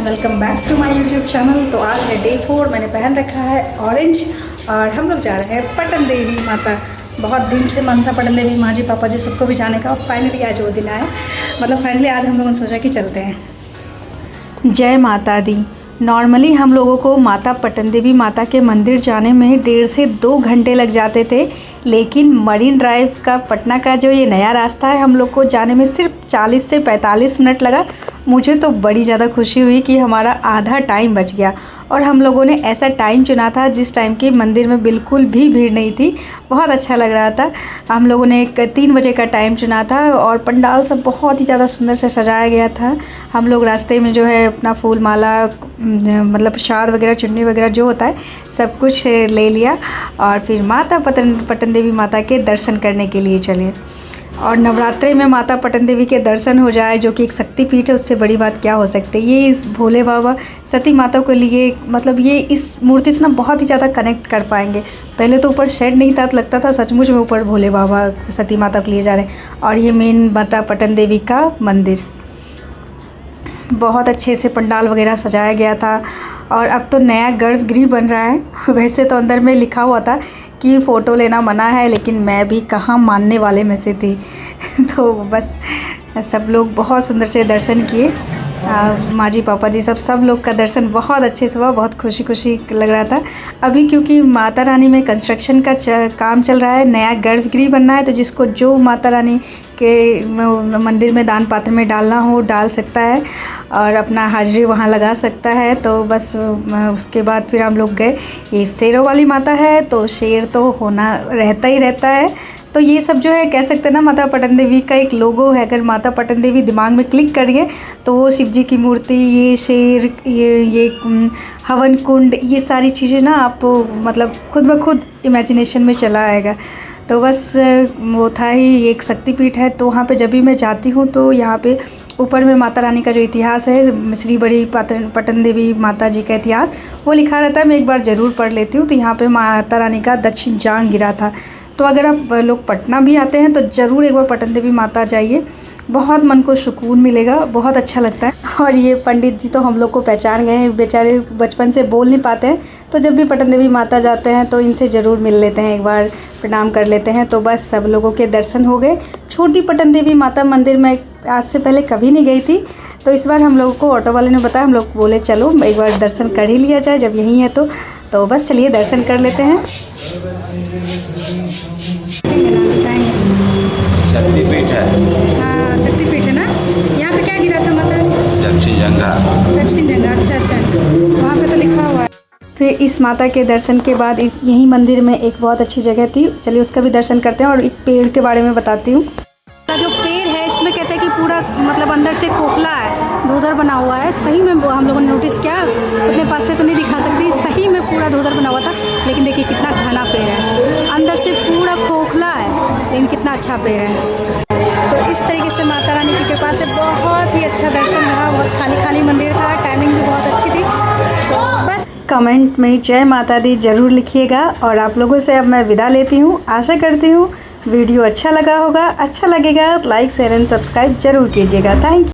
Welcome back to my YouTube channel. तो आज है डे 4। मैंने पहन रखा है ऑरेंज और हम लोग जा रहे हैं पटन देवी माता। बहुत दिन से मन था पटन देवी माँ जी पापा जी सबको भी जाने का, और फाइनली आज वो दिन आया। मतलब फाइनली आज हम लोगों ने सोचा कि चलते हैं। जय माता दी। नॉर्मली हम लोगों को माता पटन देवी माता के मंदिर जाने में 1.5 से 2 घंटे लग जाते थे, लेकिन मरीन ड्राइव का पटना का जो ये नया रास्ता है हम लोग को जाने में सिर्फ 40 से 45 मिनट लगा। मुझे तो बड़ी ज़्यादा खुशी हुई कि हमारा आधा टाइम बच गया। और हम लोगों ने ऐसा टाइम चुना था जिस टाइम की मंदिर में बिल्कुल भी भीड़ नहीं थी। बहुत अच्छा लग रहा था। हम लोगों ने 3 बजे का टाइम चुना था और पंडाल सब बहुत ही ज़्यादा सुंदर से सजाया गया था। हम लोग रास्ते में जो है अपना फूल माला मतलब प्रसाद वगैरह चुन्नी वगैरह जो होता है सब कुछ ले लिया और फिर माता पटन देवी माता के दर्शन करने के लिए चले। और नवरात्रि में माता पटन देवी के दर्शन हो जाए, जो कि एक शक्तिपीठ है, उससे बड़ी बात क्या हो सकती है। ये इस भोले बाबा सती माता के लिए मतलब ये इस मूर्ति से ना बहुत ही ज़्यादा कनेक्ट कर पाएंगे। पहले तो ऊपर शेड नहीं था तो लगता था सचमुच में ऊपर भोले बाबा सती माता को लिए जा रहे हैं। और ये मेन माता पटन देवी का मंदिर बहुत अच्छे से पंडाल वगैरह सजाया गया था। और अब तो नया गर्भगृह बन रहा है। वैसे तो अंदर में लिखा हुआ था कि फ़ोटो लेना मना है, लेकिन मैं भी कहाँ मानने वाले में से थी। तो बस सब लोग बहुत सुंदर से दर्शन किए। माँ जी पापा जी सब लोग का दर्शन बहुत अच्छे से हुआ। बहुत खुशी लग रहा था। अभी क्योंकि माता रानी में कंस्ट्रक्शन का काम चल रहा है, नया गर्भगृह बनना है, तो जिसको जो माता रानी के मंदिर में दान पात्र में डालना हो डाल सकता है और अपना हाजिरी वहाँ लगा सकता है। तो बस उसके बाद फिर हम लोग गए। ये शेरों वाली माता है तो शेर तो होना रहता ही रहता है। तो ये सब जो है कह सकते हैं ना माता पटन देवी का एक लोगो है। अगर माता पटन देवी दिमाग में क्लिक करिए तो वो शिव जी की मूर्ति, ये शेर, ये हवन कुंड, ये सारी चीज़ें ना आप मतलब खुद ब खुद इमेजिनेशन में चला आएगा। तो बस वो था ही एक शक्तिपीठ है। तो वहाँ पे जब भी मैं जाती हूँ तो यहाँ पे ऊपर में माता रानी का जो इतिहास है, श्री बड़ी पटन देवी माता जी का इतिहास वो लिखा रहता है। मैं एक बार ज़रूर पढ़ लेती हूँ। तो यहाँ पे माता रानी का दक्षिण जांग गिरा था। तो अगर आप लोग पटना भी आते हैं तो ज़रूर एक बार पटन देवी माता जाइए, बहुत मन को सुकून मिलेगा, बहुत अच्छा लगता है। और ये पंडित जी तो हम लोग को पहचान गए हैं, बेचारे बचपन से बोल नहीं पाते हैं, तो जब भी पटन देवी माता जाते हैं तो इनसे ज़रूर मिल लेते हैं, एक बार प्रणाम कर लेते हैं। तो बस सब लोगों के दर्शन हो गए। छोटी पटन देवी माता मंदिर में आज से पहले कभी नहीं गई थी, तो इस बार हम लोगों को ऑटो वाले ने बताया, हम लोग बोले चलो एक बार दर्शन कर ही लिया जाए जब यहीं है। तो बस चलिए दर्शन कर लेते हैं। शक्तिपीठ है। हाँ शक्तिपीठ है ना। यहाँ पे क्या गिरा था माता? दक्षिण जंगा। अच्छा वहाँ पे तो लिखा हुआ है। फिर इस माता के दर्शन के बाद यही मंदिर में एक बहुत अच्छी जगह थी, चलिए उसका भी दर्शन करते हैं। और एक पेड़ के बारे में बताती हूँ। जो पेड़ है इसमें कहते हैं कि पूरा मतलब अंदर से खोखला है, धोधर बना हुआ है। सही में हम लोगों ने नोटिस किया, उतने पास से तो नहीं दिखा सकती, सही में पूरा धोधर बना हुआ था। लेकिन देखिए कितना घना पेड़ है, अंदर से पूरा खोखला है, लेकिन कितना अच्छा पेड़ है। तो इस तरीके से माता रानी की कृपा से बहुत ही अच्छा दर्शन रहा। बहुत खाली मंदिर था, टाइमिंग भी बहुत अच्छी थी। तो बस कमेंट में जय माता दी ज़रूर लिखिएगा। और आप लोगों से अब मैं विदा लेती हूँ। आशा करती हूँ वीडियो अच्छा लगा होगा। अच्छा लगेगा लाइक शेयर एंड सब्सक्राइब ज़रूर कीजिएगा। Thank you.